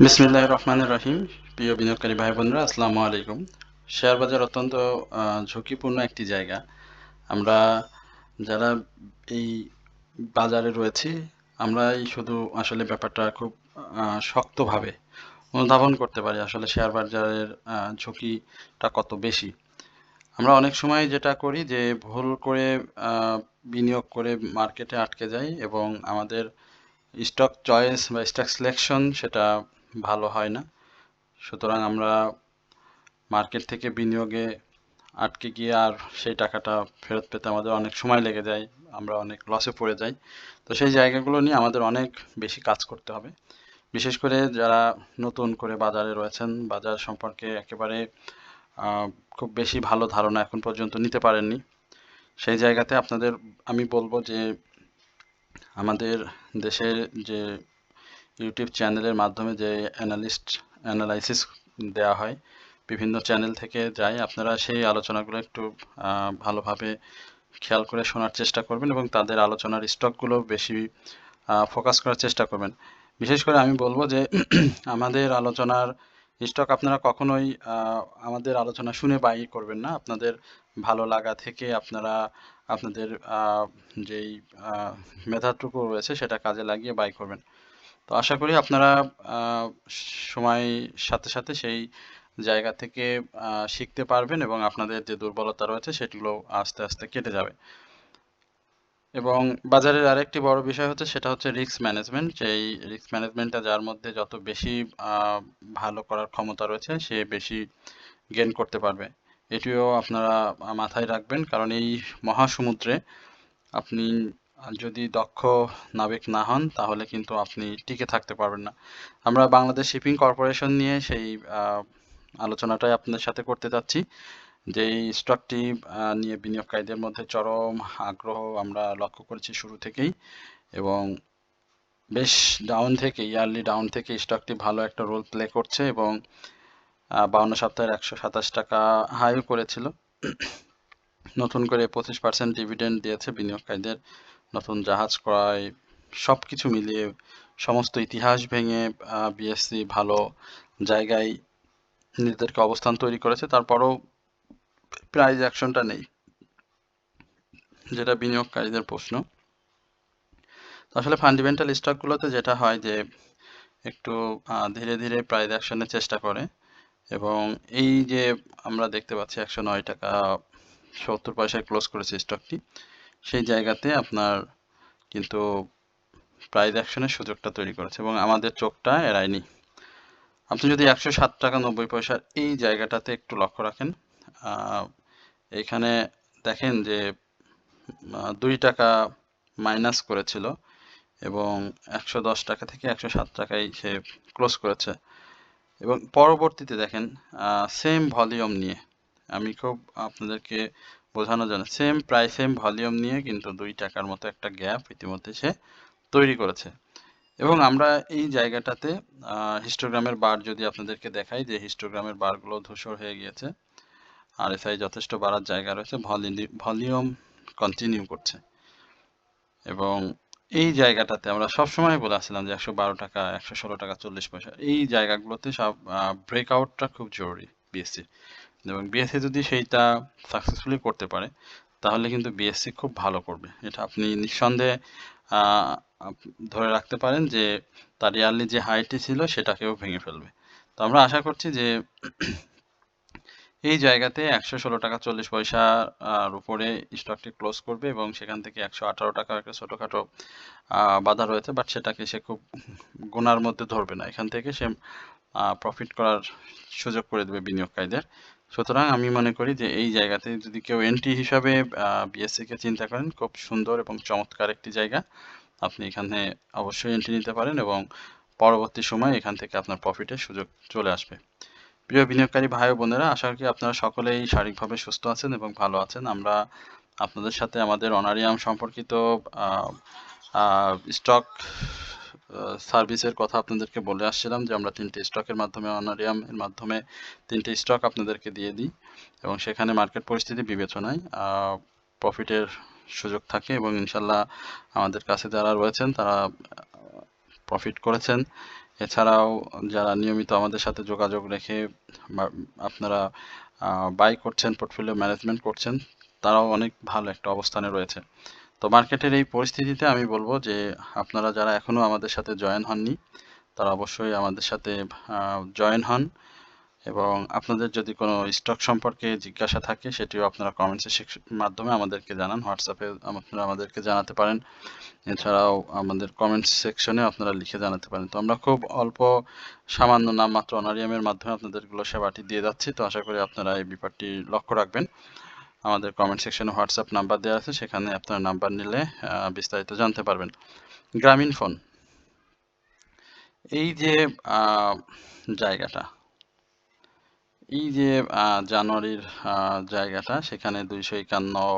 বিসমিল্লাহির রহমানির রহিম। প্রিয় বিনিয়োগকারী ভাই বোনেরা, আসসালামু আলাইকুম। শেয়ার বাজার অত্যন্ত ঝুঁকিপূর্ণ একটি জায়গা। আমরা যারা এই বাজারে রয়েছি, আমরাই শুধু আসলে ব্যাপারটা খুব শক্তভাবে অনুধাবন করতে পারি আসলে শেয়ার বাজারের ঝুঁকিটা কত বেশি। আমরা অনেক সময় যেটা করি যে ভুল করে বিনিয়োগ করে মার্কেটে আটকে যাই এবং আমাদের স্টক চয়েস বা স্টক সিলেকশন সেটা ভালো হয় না। সুতরাং আমরা মার্কেট থেকে বিনিয়োগে আটকে গিয়ে আর সেই টাকাটা ফেরত পেতে আমাদের অনেক সময় লেগে যায়, আমরা অনেক লসে পড়ে যাই। তো সেই জায়গাগুলো নিয়ে আমাদের অনেক বেশি কাজ করতে হবে, বিশেষ করে যারা নতুন করে বাজারে রয়েছেন, বাজার সম্পর্কে একেবারে খুব বেশি ভালো ধারণা এখন পর্যন্ত নিতে পারেননি। সেই জায়গাতে আপনাদের আমি বলবো যে আমাদের দেশের যে ইউটিউব চ্যানেলের মাধ্যমে যে অ্যানালাইসিস দেওয়া হয়, বিভিন্ন চ্যানেল থেকে যায়, আপনারা সেই আলোচনাগুলো একটু ভালোভাবে খেয়াল করে শোনার চেষ্টা করবেন এবং তাদের আলোচনার স্টকগুলো বেশি ফোকাস করার চেষ্টা করবেন। বিশেষ করে আমি বলবো যে আমাদের আলোচনার স্টক আপনারা কখনোই আমাদের আলোচনা শুনে বাই করবেন না। আপনাদের ভালো লাগা থেকে আপনারা আপনাদের যেই মেধাটুকু রয়েছে সেটা কাজে লাগিয়ে বাই করবেন। তো আশা করি আপনারা সময়ের সাথে সাথে সেই জায়গা থেকে শিখতে পারবেন এবং আপনাদের যে দুর্বলতা রয়েছে সেগুলো আস্তে আস্তে কেটে যাবে। এবং বাজারের আরেকটি বড় বিষয় হচ্ছে সেটা হচ্ছে রিস্ক ম্যানেজমেন্ট। যেই রিস্ক ম্যানেজমেন্টটা যার মধ্যে যত বেশি ভালো করার ক্ষমতা রয়েছে সে বেশি গেইন করতে পারবে। এটিও আপনারা মাথায় রাখবেন, কারণ এই মহাসমুদ্রে আপনি যদি দক্ষ নাবিক না হন তাহলে কিন্তু আপনি টিকে থাকতে পারবেন না। আমরা বাংলাদেশ শিপিং কর্পোরেশন নিয়ে সেই আলোচনাটাই আপনাদের সাথে করতে যাচ্ছি। যেই স্টকটি নিয়ে বিনিয়োগকারীদের মধ্যে চরম আগ্রহ আমরা লক্ষ্য করেছি শুরু থেকেই, এবং বেশ ডাউন থেকে, ইয়ারলি ডাউন থেকে স্টকটি ভালো একটা রোল প্লে করছে এবং 52 সপ্তাহের 127 টাকা হাইও করেছিল। নতুন করে 25% ডিভিডেন্ড দিয়েছে বিনিয়োগকারীদের, নতুন জাহাজ ক্রয়, সব কিছু মিলিয়ে সমস্ত ইতিহাস ভেঙে বিএসসি ভালো জায়গায় নিজেদেরকে অবস্থান তৈরি করেছে। তারপরও প্রাইস অ্যাকশনটা নেই, যেটা বিনিয়োগকারীদের প্রশ্ন। আসলে ফান্ডামেন্টাল স্টকগুলোতে যেটা হয় যে একটু ধীরে ধীরে প্রাইস অ্যাকশনের চেষ্টা করে, এবং এই যে আমরা দেখতে পাচ্ছি 109 টাকা 70 পয়সায় ক্লোজ করেছে স্টকটি, সেই জায়গাতে আপনার কিন্তু প্রাইস অ্যাকশনের সুযোগটা তৈরি করেছে এবং আমাদের চোখটা এড়ায়নি। আপনি যদি 107 টাকা 90 পয়সার এই জায়গাটাতে একটু লক্ষ্য রাখেন, এইখানে দেখেন যে 2 টাকা মাইনাস করেছিল এবং 110 টাকা থেকে 107 টাকায় সে ক্লোজ করেছে। এবং পরবর্তীতে দেখেন সেম ভলিউম নিয়ে, আমি খুব আপনাদেরকে বোঝানোর জন্য, সেম প্রাইস সেম ভলিউম নিয়ে কিন্তু 2 টাকার মতো একটা গ্যাপ ইতিমধ্যে সে তৈরি করেছে। এবং আমরা এই জায়গাটাতে হিস্টোগ্রামের বার যদি আপনাদেরকে দেখাই, যে হিস্টোগ্রামের বারগুলো ধূসর হয়ে গিয়েছে, আরএসআই যথেষ্ট বাড়ার জায়গা রয়েছে, ভলিউম কন্টিনিউ করছে। এবং এই জায়গাটাতে আমরা সবসময় বলে আসছিলাম যে 112 টাকা 116 টাকা 40 পয়সা এই জায়গাগুলোতে সব ব্রেকআউটটা খুব জরুরি বিএসসি, এবং বিএসসি যদি সেইটা সাকসেসফুলি করতে পারে তাহলে কিন্তু বিএসসি খুব ভালো করবে। এটা আপনি নিঃসন্দেহে ধরে রাখতে পারেন যে তার ইয়ারলি যে হাইটি ছিল সেটাকেও ভেঙে ফেলবে। তো আমরা আশা করছি যে এই জায়গাতে 116 টাকা 40 পয়সার উপরে স্টকটি ক্লোজ করবে এবং সেখান থেকে 118 টাকা একটা ছোটোখাটো বাধা রয়েছে, বাট সেটাকে সে খুব গোনার মধ্যে ধরবে না, এখান থেকে সে প্রফিট করার সুযোগ করে দেবে বিনিয়োগকারীদের। সুতরাং আমি মনে করি যে এই জায়গাতে যদি কেউ এন্ট্রি হিসাবে বিএসসিকে চিন্তা করেন, খুব সুন্দর এবং চমৎকার একটি জায়গা, আপনি এখানে অবশ্যই এন্ট্রি নিতে পারেন এবং পরবর্তী সময় এখান থেকে আপনার প্রফিটের সুযোগ চলে আসবে। প্রিয় বিনিয়োগকারী ভাই ও বোনেরা, আশা করি আপনারা সকলেই শারীরিকভাবে সুস্থ আছেন এবং ভালো আছেন। আমরা আপনাদের সাথে আমাদের অনারিয়াম সম্পর্কিত স্টক সার্ভিসের কথা আপনাদেরকে বলে আসছিলাম যে আমরা 3টে স্টকের মাধ্যমে, অনারিয়ামের মাধ্যমে 3টে স্টক আপনাদেরকে দিয়ে দিই এবং সেখানে মার্কেট পরিস্থিতি বিবেচনায় প্রফিটের সুযোগ থাকে এবং ইনশাল্লাহ আমাদের কাছে যারা রয়েছেন তারা প্রফিট করেছেন এছাড়াও যারা নিয়মিত আমাদের সাথে যোগাযোগ রেখে আপনারা বাই করছেন, পোর্টফোলিও ম্যানেজমেন্ট করছেন, তারাও অনেক ভালো একটা অবস্থানে রয়েছে। তো মার্কেটের এই পরিস্থিতিতে আমি বলবো যে আপনারা যারা এখনও আমাদের সাথে জয়েন হননি তারা অবশ্যই আমাদের সাথে জয়েন হন, এবং আপনাদের যদি কোনো স্টক সম্পর্কে জিজ্ঞাসা থাকে সেটিও আপনারা কমেন্টসের মাধ্যমে আমাদেরকে জানান, হোয়াটসঅ্যাপে আপনারা আমাদেরকে জানাতে পারেন। এছাড়াও আমাদের কমেন্টস সেকশনে আপনারা লিখে জানাতে পারেন। তো আমরা খুব অল্প সামান্য নামমাত্র অনারিয়ামের মাধ্যমে আপনাদেরগুলো সেবাটি দিয়ে যাচ্ছি। তো আশা করি আপনারা এই ব্যাপারটি লক্ষ্য রাখবেন। আমাদের কমেন্ট সেকশনে হোয়াটসঅ্যাপ নাম্বার দেওয়া আছে, সেখানে আপনার নাম্বার নিলে বিস্তারিত জানতে পারবেন। গ্রামীণ ফোন, এই যে জায়গাটা, এই যে জানুয়ারির জায়গাটা, সেখানে 251,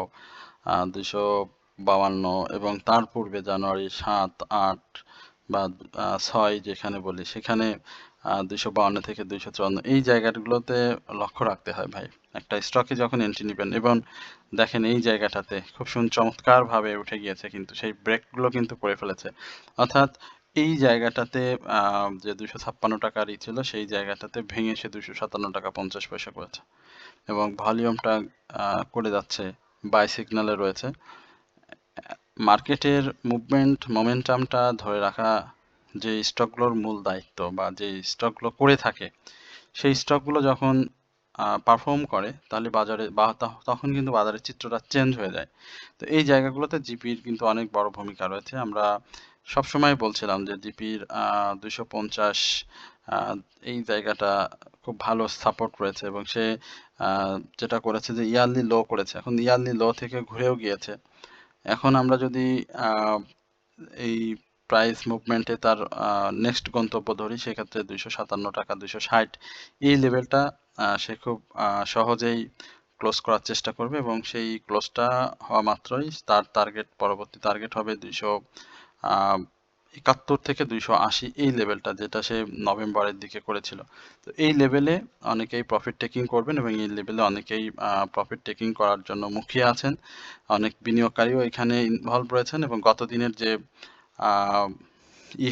252 এবং তার পূর্বে জানুয়ারি 7, 8 বা 6 যেখানে বলি, সেখানে 252 থেকে 254 এই জায়গাগুলোতে লক্ষ্য রাখতে হয় ভাই। একটা স্টকে যখন এন্ট্রি নেবেন এবং দেখেন এই জায়গাটাতে খুব চমৎকারভাবে উঠে গিয়েছে, কিন্তু সেই ব্রেকগুলো কিন্তু করে ফেলেছে। অর্থাৎ এই জায়গাটাতে যে 256 টাকার ছিল, সেই জায়গাটাতে ভেঙে সে 257 টাকা 50 পয়সা করেছে এবং ভলিউমটা করে যাচ্ছে, বাই সিগন্যালে রয়েছে। মার্কেটের মোমেন্টামটা ধরে রাখা যে স্টকগুলোর মূল দায়িত্ব, বা যে স্টকগুলো করে থাকে, সেই স্টকগুলো যখন পারফর্ম করে তাহলে বাজারে তখন কিন্তু বাজারের চিত্রটা চেঞ্জ হয়ে যায়। তো এই জায়গাগুলোতে জিপির কিন্তু অনেক বড় ভূমিকা রয়েছে। আমরা সবসময় বলছিলাম যে জিপির 250 এই জায়গাটা খুব ভালো সাপোর্ট রয়েছে, এবং সে যেটা করেছে যে ইয়ারলি লো করেছে, এখন ইয়ারলি লো থেকে ঘুরেও গিয়েছে। এখন আমরা যদি এই প্রাইস মুভমেন্টে তার নেক্সট গন্তব্য ধরি, সেক্ষেত্রে 257 টাকা 260 এই লেভেলটা সে খুব সহজেই ক্লোজ করার চেষ্টা করবে, এবং সেই ক্লোজটা হওয়া মাত্রই তার পরবর্তী টার্গেট হবে 271 থেকে 280 এই লেভেলটা, যেটা সে নভেম্বরের দিকে করেছিল। তো এই লেভেলে অনেকেই প্রফিট টেকিং করবেন, এবং এই লেভেলে অনেকেই প্রফিট টেকিং করার জন্য মুখিয়ে আছেন। অনেক বিনিয়োগকারীও এখানে ইনভলভ রয়েছেন, এবং গত দিনের যে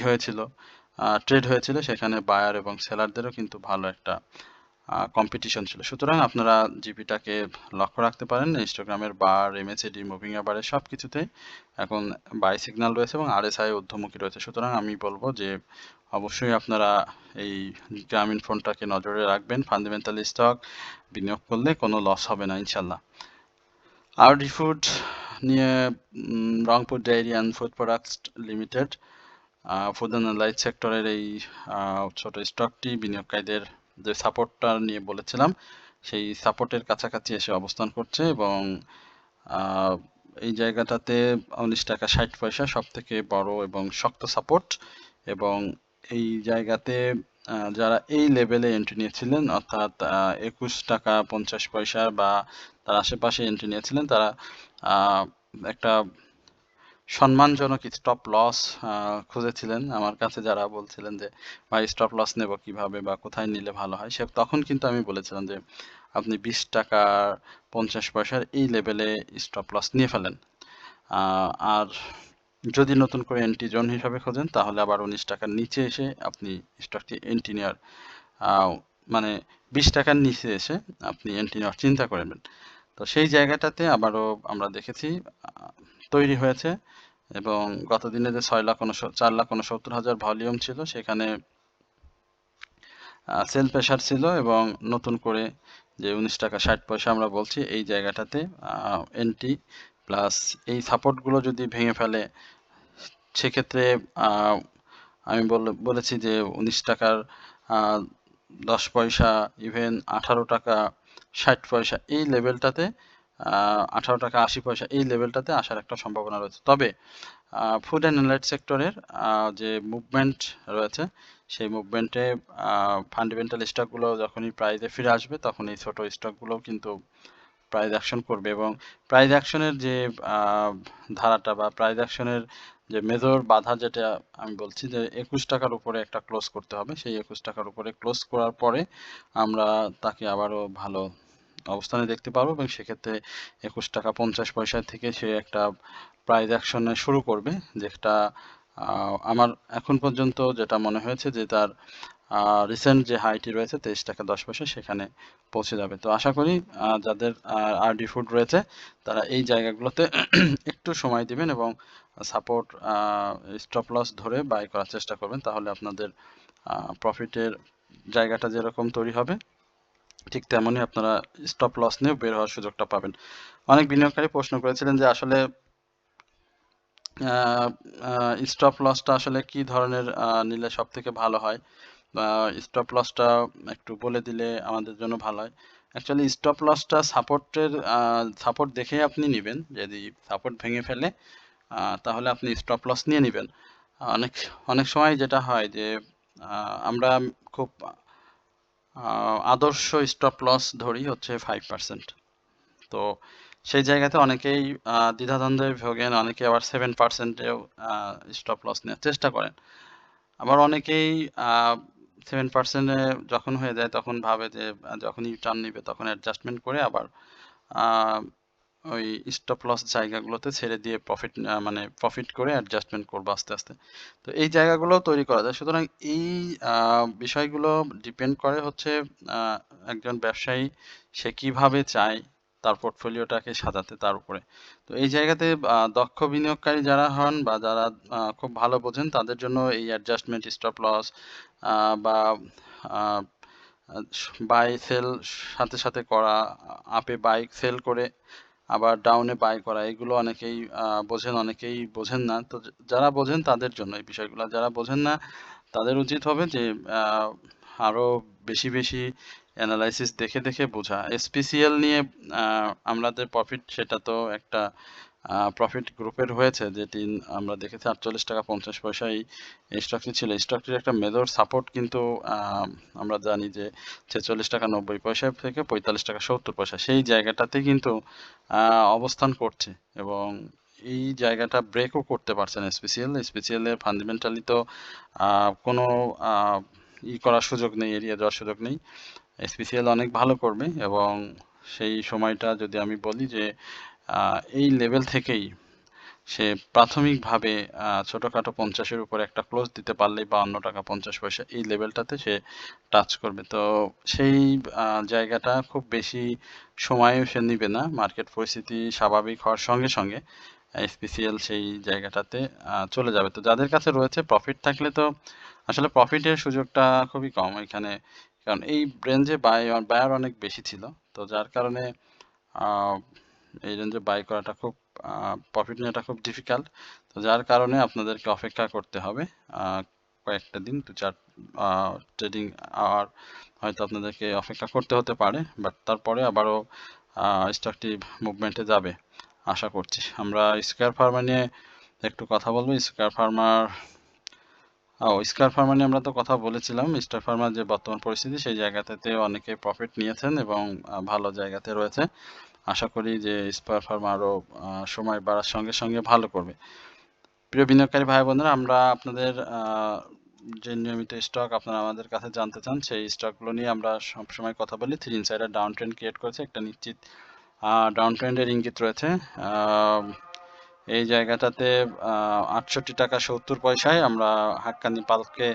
হয়েছিল, ট্রেড হয়েছিল, সেখানে বায়ার এবং সেলারদেরও কিন্তু ভালো একটা কম্পিটিশন ছিল। সুতরাং আপনারা জিপিটাকে লক্ষ্য রাখতে পারেন। হিস্টোগ্রামের বার, এমএসিডি, মুভিং অ্যাভারেজ সব কিছুতেই এখন বাই সিগন্যাল রয়েছে এবং আরএসআই ঊর্ধ্বমুখী রয়েছে। সুতরাং আমি বলবো যে অবশ্যই আপনারা এই গ্রামীণ ফোনটাকে নজরে রাখবেন। ফান্ডামেন্টাল স্টক বিনিয়োগ করলে কোনো লস হবে না ইনশাল্লাহ। আরডি ফুড নিয়ে, Rangpur dairy and food products limited, food and light সেক্টরের এই ছোট স্টকটি বিনিয়োগকারীদের যে সাপোর্টটা নিয়ে বলেছিলাম, সেই সাপোর্টের কাছাকাছি এসে অবস্থান করছে, এবং এই জায়গাটাতে 19 টাকা 60 পয়সা সব থেকে বড় এবং শক্ত সাপোর্ট। এবং এই জায়গাতে যারা এই লেভেলে এন্ট্রি নিয়েছিলেন, অর্থাৎ 21 টাকা 50 পয়সা বা তার আশেপাশে এন্ট্রি নিয়েছিলেন, তারা একটা সম্মানজনক স্টপ লস খুঁজেছিলেন। আমার কাছে যারা বলছিলেন যে ভাই স্টপ লস নেব কিভাবে বা কোথায় নিলে ভালো হয়, তখন কিন্তু আমি বলেছিলাম যে আপনি 20 টাকা 50 পয়সার এই লেভেলে স্টপ লস নিয়ে ফেলেন। আর যদি নতুন করে এন্ট্রি জোন হিসাবে খোঁজেন, তাহলে আবার 19 টাকার নিচে এসে আপনি স্টকটি এন্ট্রি নেওয়ার মানে 20 টাকার নিচে এসে আপনি এন্ট্রি নেওয়ার চিন্তা করবেন। তো সেই জায়গাটাতে আবারও আমরা দেখেছি তৈরি হয়েছে, এবং গত দিনে যে 4,69,000 ভলিউম ছিল, সেখানে সেল প্রেশার ছিল, এবং নতুন করে যে 19 টাকা 60 পয়সা আমরা বলছি, এই জায়গাটাতে এন্ট্রি প্লাস এই সাপোর্টগুলো যদি ভেঙে ফেলে, সেক্ষেত্রে আমি বলেছি যে 19 টাকার 10 পয়সা, ইভেন 18 টাকা 60 পয়সা এই লেভেলটাতে, 18 টাকা 80 পয়সা এই লেভেলটাতে আসার একটা সম্ভাবনা রয়েছে। তবে ফুড অ্যান্ড লাইট সেক্টরের যে মুভমেন্ট রয়েছে, সেই মুভমেন্টে ফান্ডামেন্টাল স্টকগুলো যখনই প্রাইজে ফিরে আসবে, তখন এই ছোট স্টকগুলোও কিন্তু প্রাইজ অ্যাকশন করবে, এবং প্রাইজ অ্যাকশনের যে ধারাটা বা প্রাইজ অ্যাকশনের যে মেজর বাধা, যেটা আমি বলছি যে 21 টাকার উপরে একটা ক্লোজ করতে হবে, সেই 21 টাকার উপরে ক্লোজ করার পরে আমরা তাকে আবারও ভালো অবস্থানে দেখতে পারবো, এবং সেক্ষেত্রে 21 টাকা 50 পয়সা থেকে সে একটা প্রাইজ অ্যাকশনে শুরু করবে, যেটা আমার এখন পর্যন্ত যেটা মনে হয়েছে যে তার রিসেন্ট যে হাইটি রয়েছে 23 টাকা 10 পয়সা সেখানে পৌঁছে যাবে। তো আশা করি যাদের আরডি ফুড রয়েছে তারা এই জায়গাগুলোতে একটু সময় দিবেন এবং সাপোর্ট স্টপ লস ধরে বাই করার চেষ্টা করবেন, তাহলে আপনাদের প্রফিটের জায়গাটা যেরকম তৈরি হবে ঠিক তেমনই আপনারা স্টপ লস নিয়ে বের হওয়ার সুযোগটা পাবেন। অনেক বিনিয়োগকারী প্রশ্ন করেছিলেন যে আসলে স্টপ লসটা আসলে কি ধরনের নিলে সব থেকে ভালো হয়, বা স্টপ লসটা একটু বলে দিলে আমাদের জন্য ভালো হয়। অ্যাকচুয়ালি স্টপ লসটা সাপোর্ট দেখে আপনি নেবেন। যদি সাপোর্ট ভেঙে ফেলে তাহলে আপনি স্টপ লস নিয়ে নেবেন। অনেক অনেক সময় যেটা হয় যে আমরা খুব আদর্শ স্টপ লস ধরি হচ্ছে 5%। তো সেই জায়গাতে অনেকেই দ্বিধাদ্বন্দ্বে ভোগেন, অনেকে আবার 7%এও স্টপ লস নেওয়ার চেষ্টা করেন। আবার অনেকেই 7%-এ যখন হয়ে যায় তখন ভাবে যে যখনই টার্ন নিবে তখন অ্যাডজাস্টমেন্ট করে আবার ওই স্টপ লস জায়গাগুলোতে ছেড়ে দিয়ে মানে প্রফিট করে অ্যাডজাস্টমেন্ট করবো আস্তে আস্তে। তো এই জায়গাগুলো তৈরি করা যায়। সুতরাং এই বিষয়গুলো ডিপেন্ড করে হচ্ছে একজন ব্যবসায়ী সে কিভাবে চায় তার পোর্টফোলিওটাকে সাজাতে তার উপরে। তো এই জায়গাতে দক্ষ বিনিয়োগকারী যারা হন বা যারা খুব ভালো বোঝেন তাদের জন্য এই অ্যাডজাস্টমেন্ট স্টপ লস বা বাই সেল সাথে সাথে করা, আপে বাই সেল করে আবার ডাউনে বাই করা, এগুলো অনেকেই বোঝেন, অনেকেই বোঝেন না। তো যারা বোঝেন তাদের জন্য এই বিষয়গুলো, যারা বোঝেন না তাদের উচিত হবে যে আরো বেশি বেশি অ্যানালাইসিস দেখে দেখে বোঝা। এসপিসিএল নিয়ে আমাদের প্রফিট, সেটা তো একটা প্রফিট গ্রুপের হয়েছে, যেটি আমরা দেখেছি 48 টাকা 50 পয়সা এই স্টকটি ছিল। স্টকটির একটা মেজর সাপোর্ট কিন্তু আমরা জানি যে 46 টাকা 90 পয়সা থেকে 45 টাকা 70 পয়সা, সেই জায়গাটাতে কিন্তু অবস্থান করছে এবং এই জায়গাটা ব্রেকও করতে পারছেন এসপিসিএল এর ফান্ডামেন্টালি তো কোনো করার সুযোগ নেই, এড়িয়ে যাওয়ার সুযোগ নেই। এসপিসিএল অনেক ভালো করবে এবং সেই সময়টা যদি আমি বলি যে এই লেভেল থেকেই সে প্রাথমিকভাবে ছোটখাটো 50-এর উপরে একটা ক্লোজ দিতে পারলেই 52 টাকা 50 পয়সা এই লেভেলটাতে সে টাচ করবে। তো সেই জায়গাটা খুব বেশি সময়ও সে নিবে না, মার্কেট পরিস্থিতি স্বাভাবিক হওয়ার সঙ্গে সঙ্গে এসপিসিএল সেই জায়গাটাতে চলে যাবে। তো যাদের কাছে রয়েছে প্রফিট থাকলে তো আসলে প্রফিটের সুযোগটা খুবই কম এখানে, কারণ এই রেঞ্জে বায়ার অনেক বেশি ছিল। তো যার কারণে এই রেঞ্জে বাই করাটা খুব প্রফিট নেওয়াটা খুব ডিফিকাল্ট। তো যার কারণে আপনাদেরকে অপেক্ষা করতে হবে কয়েকটা দিন, 2-4 ট্রেডিং আওয়ার হয়তো আপনাদেরকে অপেক্ষা করতে হতে পারে, বাট তারপরে আবারও স্টকটি মুভমেন্টে যাবে আশা করছি। আমরা স্কয়ার ফার্মা নিয়ে একটু কথা বলবো। স্কয়ার ফার্মা নিয়ে আমরা তো কথা বলেছিলাম। স্কয়ার ফার্মার যে বর্তমান পরিস্থিতি সেই জায়গাটাতে অনেকে প্রফিট নিয়েছেন এবং ভালো জায়গাতে রয়েছে। আশা করি যে স্কয়ার ফার্মা আরও সময় বাড়ার সঙ্গে সঙ্গে ভালো করবে। প্রিয় বিনিয়োগকারী ভাই বোনেরা, আমরা আপনাদের যে নিয়মিত স্টক আপনারা আমাদের কাছে জানতে চান সেই স্টকগুলো নিয়ে আমরা সবসময় কথা বলি। Three insider down trend create করেছে, একটা নিশ্চিত ডাউন ট্রেন্ডের ইঙ্গিত রয়েছে। এই জায়গাটাতে 68 টাকা 70 পয়সায় আমরা হাক্কানি পালকে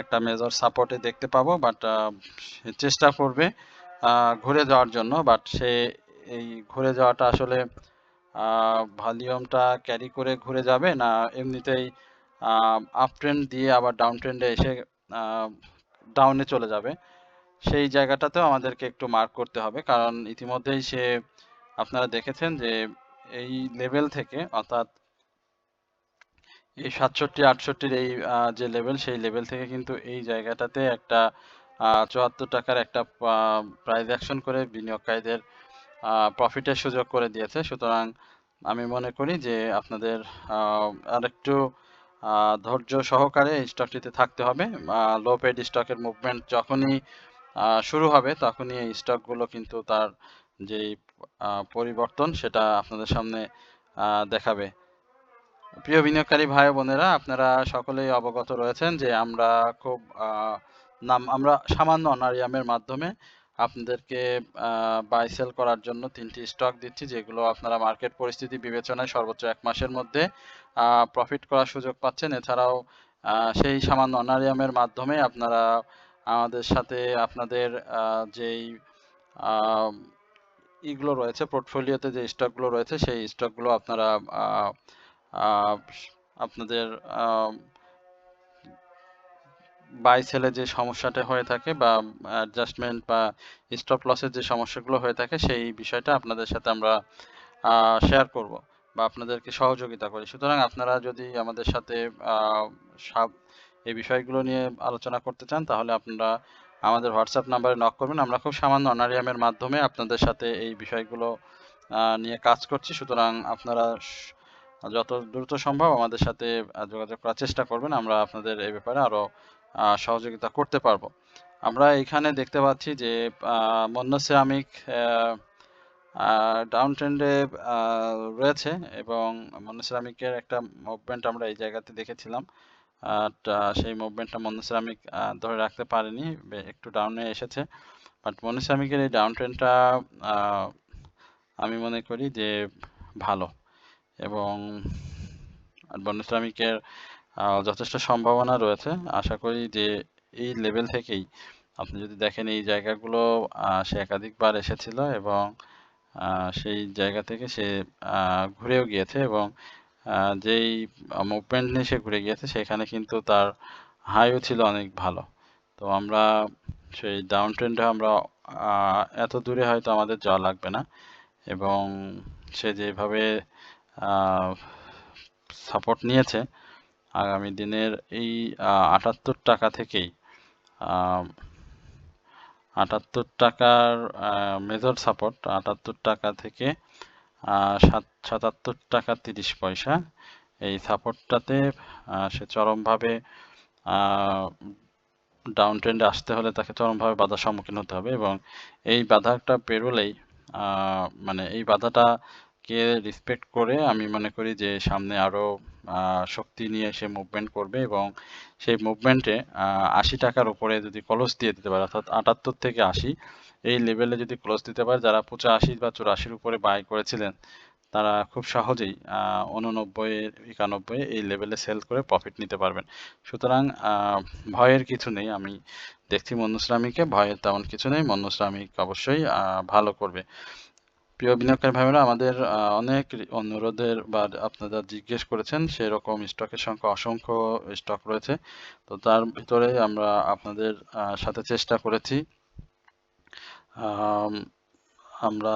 একটা মেজর সাপোর্টে দেখতে পাবো, বাট চেষ্টা করবে ঘুরে যাওয়ার জন্য, বাট সে এই ঘুরে যাওয়াটা আসলে ভলিউমটা ক্যারি করে ঘুরে যাবে না এমনিতেই আপ ট্রেন্ড দিয়ে আবার ডাউন ট্রেন্ডে এসে ডাউনে চলে যাবে, সেই জায়গাটাতেও আমাদেরকে একটু মার্ক করতে হবে। কারণ ইতিমধ্যেই সে আপনারা দেখেছেন যে এই লেভেল থেকে, অর্থাৎ এই 67-68-র এই যে লেভেল, সেই লেভেল থেকে কিন্তু এই জায়গাটাতে একটা 74 টাকার একটা প্রাইস অ্যাকশন করে বিনিয়োগকারীদের প্রফিটের সুযোগ করে দিয়েছে। সুতরাং আমি মনে করি যে আপনাদের আরেকটু ধৈর্য সহকারে এই স্টকটিতে থাকতে হবে। লো পেড স্টকের মুভমেন্ট যখনই শুরু হবে তখনই এই স্টকগুলো কিন্তু তার যেই পরিবর্তন সেটা আপনাদের সামনে দেখাবে। প্রিয় বিনিয়োগকারী ভাই বোনেরা, আপনারা সকলেই অবগত রয়েছেন যে আমরা খুব আমরা সামান্য অনারিয়ামের মাধ্যমে আপনাদেরকে বাই সেল করার জন্য 3টি স্টক দিচ্ছি, যেগুলো আপনারা মার্কেট পরিস্থিতি বিবেচনায় সর্বোচ্চ 1 মাসের মধ্যে প্রফিট করার সুযোগ পাচ্ছেন। এছাড়াও সেই সামান্য অনারিয়ামের মাধ্যমে আপনারা আমাদের সাথে আপনাদের যেই ইগুলো রয়েছে, পোর্টফোলিওতে যে স্টকগুলো রয়েছে, সেই স্টকগুলো আপনারা আপনাদের বাই সেলে যে সমস্যাটা হয়ে থাকে বা অ্যাডজাস্টমেন্ট বা স্টপ লসের যে সমস্যাগুলো হয়ে থাকে, সেই বিষয়টা আপনাদের সাথে আমরা শেয়ার করব বা আপনাদেরকে সহযোগিতা করি। সুতরাং আপনারা যদি আমাদের সাথে এই বিষয়গুলো নিয়ে আলোচনা করতে চান, তাহলে আপনারা আমাদের হোয়াটসঅ্যাপ নাম্বারে নক করবেন। আমরা খুব সামান্য অনারিয়ামের মাধ্যমে আপনাদের সাথে এই বিষয়গুলো নিয়ে কাজ করছি। সুতরাং আপনারা যত দ্রুত সম্ভব আমাদের সাথে যোগাযোগ করার চেষ্টা করবেন। আমরা আপনাদের এই ব্যাপারে আরও সহযোগিতা করতে পারবো। আমরা এখানে দেখতে পাচ্ছি যে মন্য সিরামিক ডাউন ট্রেন্ডে রয়েছে এবং মন্য সিরামিকের একটা মুভমেন্ট আমরা এই জায়গাতে দেখেছিলাম। সেই মুভমেন্টটা মন্য সিরামিক ধরে রাখতে পারেনি, একটু ডাউনে এসেছে। বাট মন্য সিরামিকের এই ডাউন ট্রেন্ডটা আমি মনে করি যে ভালো, এবং মন্য সিরামিকের যথেষ্ট সম্ভাবনা রয়েছে। আশা করি যে এই লেভেল থেকেই আপনি যদি দেখেন, এই জায়গাগুলো সে একাধিকবার এসেছিল এবং সেই জায়গা থেকে সে ঘুরেও গিয়েছে, এবং যেই মুভমেন্ট নিয়ে সে ঘুরে গিয়েছে সেখানে কিন্তু তার হাইও ছিল অনেক ভালো। তো আমরা সেই ডাউন ট্রেন্ডে আমরা এত দূরে হয়তো আমাদের যাওয়া লাগবে না, এবং সে যেভাবে সাপোর্ট নিয়েছে আগামী দিনের এই 78 টাকা থেকেই 78 টাকার মেজর সাপোর্ট, 78 টাকা থেকে 77 টাকা 30 পয়সা, এই সাপোর্টটাতে সে চরমভাবে ডাউন ট্রেন্ডে আসতে হলে তাকে চরমভাবে বাধার সম্মুখীন হতে হবে, এবং এই বাধাটা পেরোলেই মানে এই বাধাটাকে রেসপেক্ট করে আমি মনে করি যে সামনে আরও শক্তি নিয়ে সে মুভমেন্ট করবে, এবং সেই মুভমেন্টে 80 টাকার উপরে যদি ক্লোজ দিয়ে দিতে পারে, অর্থাৎ 78 থেকে 80 এই লেভেলে যদি ক্লোজ দিতে পারে, যারা 85 বা 84 উপরে বাই করেছিলেন তারা খুব সহজেই 89, 91 এই লেভেলে সেল করে প্রফিট নিতে পারবেন। সুতরাং ভয়ের কিছু নেই। আমি দেখছি মন্য সিরামিকে ভয়ের তেমন কিছু নেই। মন্য সিরামিক অবশ্যই ভালো করবে। প্রিয় বিনিয়োগকারী ভাইরা, আমাদের অনেক অনুরোধের বা আপনারা জিজ্ঞেস করেছেন, সেরকম স্টকের সংখ্যা অসংখ্য স্টক রয়েছে। তো তার ভিতরে আমরা আপনাদের সাথে চেষ্টা করেছি আমরা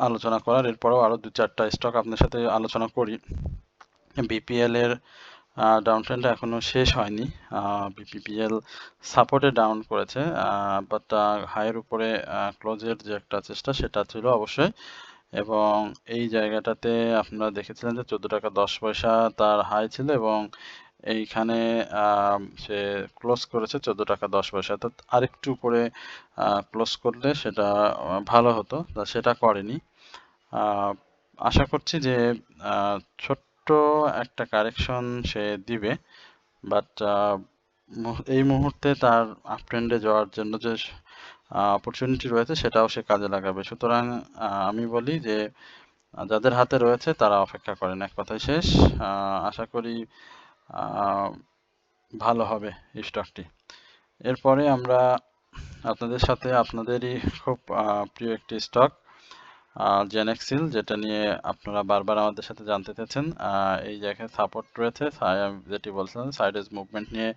আলোচনা করার। এরপরেও আরও 2-4টা স্টক আপনার সাথে আলোচনা করি। বিপিএল এর ডাউন ট্রেন্ডটা এখনো শেষ হয়নি। বিপিএল সাপোর্টে ডাউন করেছে, বাট হাইয়ের উপরে ক্লোজের যে একটা চেষ্টা সেটা ছিল অবশ্যই, এবং এই জায়গাটাতে আপনারা দেখেছিলেন যে 14 টাকা 10 পয়সা তার হাই ছিল, এবং এইখানে সে ক্লোজ করেছে 14 টাকা 10 পয়সা। তো আরেকটু উপরে ক্লোজ করলে সেটা ভালো হতো, সেটা করেনি। আশা করছি যে ছোট্ট একটা কারেকশন সে দিবে, বাট এই মুহূর্তে তার আপট্রেন্ডে যাওয়ার জন্য যে অপরচুনিটি রয়েছে সেটাও সে কাজে লাগাবে। সুতরাং আমি বলি যে যাদের হাতে রয়েছে তারা অপেক্ষা করেন, এক কথায় শেষ। আশা করি ভালো হবে এই স্টকটি। এরপরে আমরা আপনাদের সাথে আপনাদেরই খুব প্রিয় একটি স্টক জেনেক্সিল, যেটা নিয়ে আপনারা বারবার আমাদের সাথে জানতে চাচ্ছেন। এই জায়গায় সাপোর্ট রয়েছে, যেটি বলছিলাম সাইডওয়েজ মুভমেন্ট নিয়ে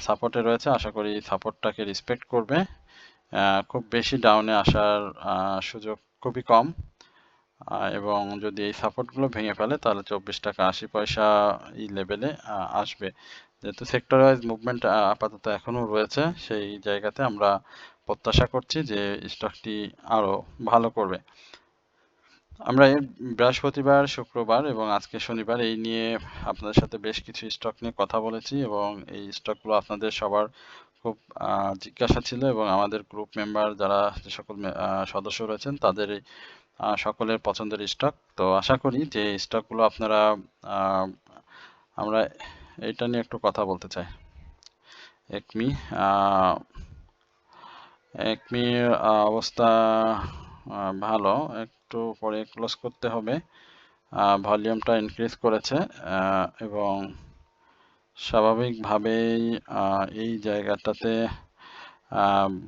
সাপোর্টে রয়েছে। আশা করি সাপোর্টটাকে রেসপেক্ট করবে। খুব বেশি ডাউনে আসার সুযোগ খুবই কম, এবং যদি এই সাপোর্টগুলো ভেঙে ফেলে তাহলে 24 টাকা 80 পয়সা এই লেভেলে আসবে। যেহেতু সেক্টর ওয়াইজ মুভমেন্ট আপাতত এখনও রয়েছে, সেই জায়গাতে আমরা প্রত্যাশা করছি যে স্টকটি আরও ভালো করবে। আমরা এই বৃহস্পতিবার, শুক্রবার এবং আজকে শনিবার এই নিয়ে আপনাদের সাথে বেশ কিছু স্টক নিয়ে কথা বলেছি, এবং এই স্টকগুলো আপনাদের সবার খুব জিজ্ঞাসা ছিল, এবং আমাদের গ্রুপ মেম্বার যারা যে সকল সদস্য রয়েছেন তাদের সকলের পছন্দের স্টক। তো আশা করি যে স্টকগুলো আপনারা আমরা এটা নিয়ে একটু কথা বলতে চাই। একমি একমির অবস্থা ভালো, একটু পরে ক্লোজ করতে হবে। ভলিউমটা ইনক্রিজ করেছে এবং স্বাভাবিকভাবেই এই জায়গাটাতে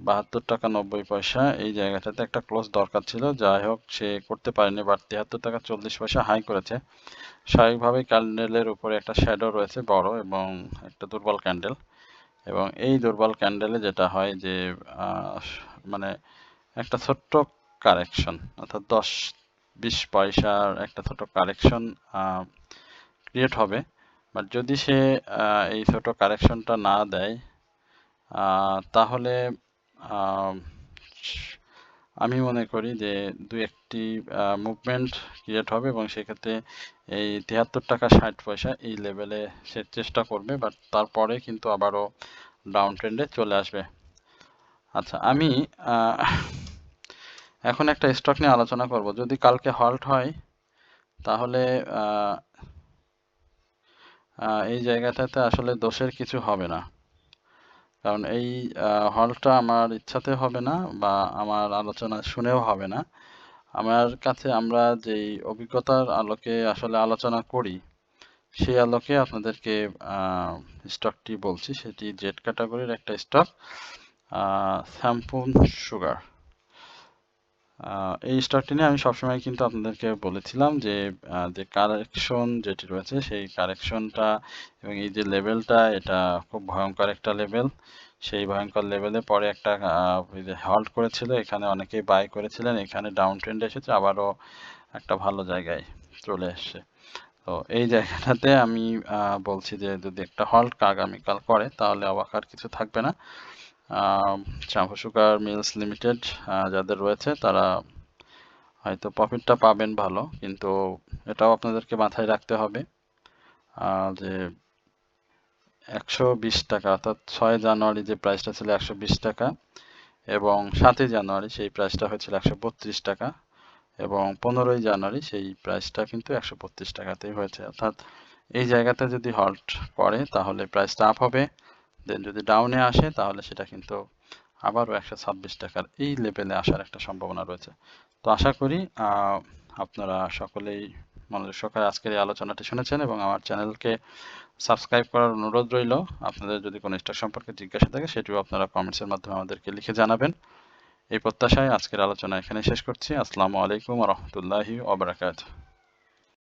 72 টাকা 90 পয়সা, এই জায়গাটাতে একটা ক্লোজ দরকার ছিল। যাই হোক, সে করতে পারেনি, বাট 73 টাকা 40 পয়সা হাই করেছে। স্বাভাবিকভাবেই ক্যান্ডেলের উপরে একটা শ্যাডো রয়েছে বড় এবং একটা দুর্বল ক্যান্ডেল, এবং এই দুর্বল ক্যান্ডেলে যেটা হয় যে মানে একটা ছোট্ট কারেকশন, অর্থাৎ 10-20 পয়সার একটা ছোট কারেকশন ক্রিয়েট হবে। বাট যদি সে এই ছোট কারেকশনটা না দেয় তাহলে আমি মনে করি যে দু একটি মুভমেন্ট ক্রিয়েট হবে এবং সেক্ষেত্রে এই 73 টাকা 60 পয়সা এই লেভেলে সে চেষ্টা করবে, বাট তারপরে কিন্তু আবারও ডাউন ট্রেন্ডে চলে আসবে। আচ্ছা, আমি এখন একটা স্টক নিয়ে আলোচনা করব। যদি কালকে হল্ট হয় তাহলে এই জায়গাটাতে আসলে দোষের কিছু হবে না, কারণ এই হলটা আমার ইচ্ছাতে হবে না বা আমার আলোচনা শুনেও হবে না। আমার কাছে আমরা যেই অভিজ্ঞতার আলোকে আসলে আলোচনা করি সেই আলোকে আপনাদেরকে স্টকটি বলছি। সেটি জেড ক্যাটাগরির একটা স্টক, স্যামপুন সুগার। এই স্টকটি নিয়ে আমি সবসময় কিন্তু আপনাদেরকে বলেছিলাম যে যে কারেকশন যেটি রয়েছে সেই কারেকশনটা এবং এই যে লেভেলটা, এটা খুব ভয়ঙ্কর একটা লেভেল। সেই ভয়ঙ্কর লেভেলে পরে একটা হল্ট করেছিল, এখানে অনেকেই বাই করেছিলেন, এখানে ডাউন ট্রেন্ড এসেছে, আবারও একটা ভালো জায়গায় চলে এসছে। তো এই জায়গাটাতে আমি বলছি যে যদি একটা হল্ট আগামীকাল করে তাহলে অবাক আর কিছু থাকবে না। শ্যামপুর সুগার মিলস লিমিটেড যাদের রয়েছে তারা হয়তো প্রফিটটা পাবেন ভালো, কিন্তু এটাও আপনাদেরকে মাথায় রাখতে হবে যে 120 টাকা, অর্থাৎ 6 জানুয়ারি যে প্রাইসটা ছিল 120 টাকা এবং 7 জানুয়ারি সেই প্রাইসটা হয়েছিল 132 টাকা এবং 15 জানুয়ারি সেই প্রাইসটা কিন্তু 132 টাকাতেই হয়েছে। অর্থাৎ এই জায়গাতে যদি হল্ট করে তাহলে প্রাইসটা আপ হবে, দেন যদি ডাউনে আসে তাহলে সেটা কিন্তু আবারও 126 টাকার এই লেভেলে আসার একটা সম্ভাবনা রয়েছে। তো আশা করি আপনারা সকলেই মনোযোগ সহকারে আজকের এই আলোচনাটি শুনেছেন এবং আমার চ্যানেলকে সাবস্ক্রাইব করার অনুরোধ রইল। আপনাদের যদি কোনো স্টক সম্পর্কে জিজ্ঞাসা থাকে সেটিও আপনারা কমেন্টসের মাধ্যমে আমাদেরকে লিখে জানাবেন। এই প্রত্যাশায় আজকের আলোচনা এখানে শেষ করছি। আসসালামু আলাইকুম ওয়া রাহমাতুল্লাহি ওয়া বারাকাতুহু।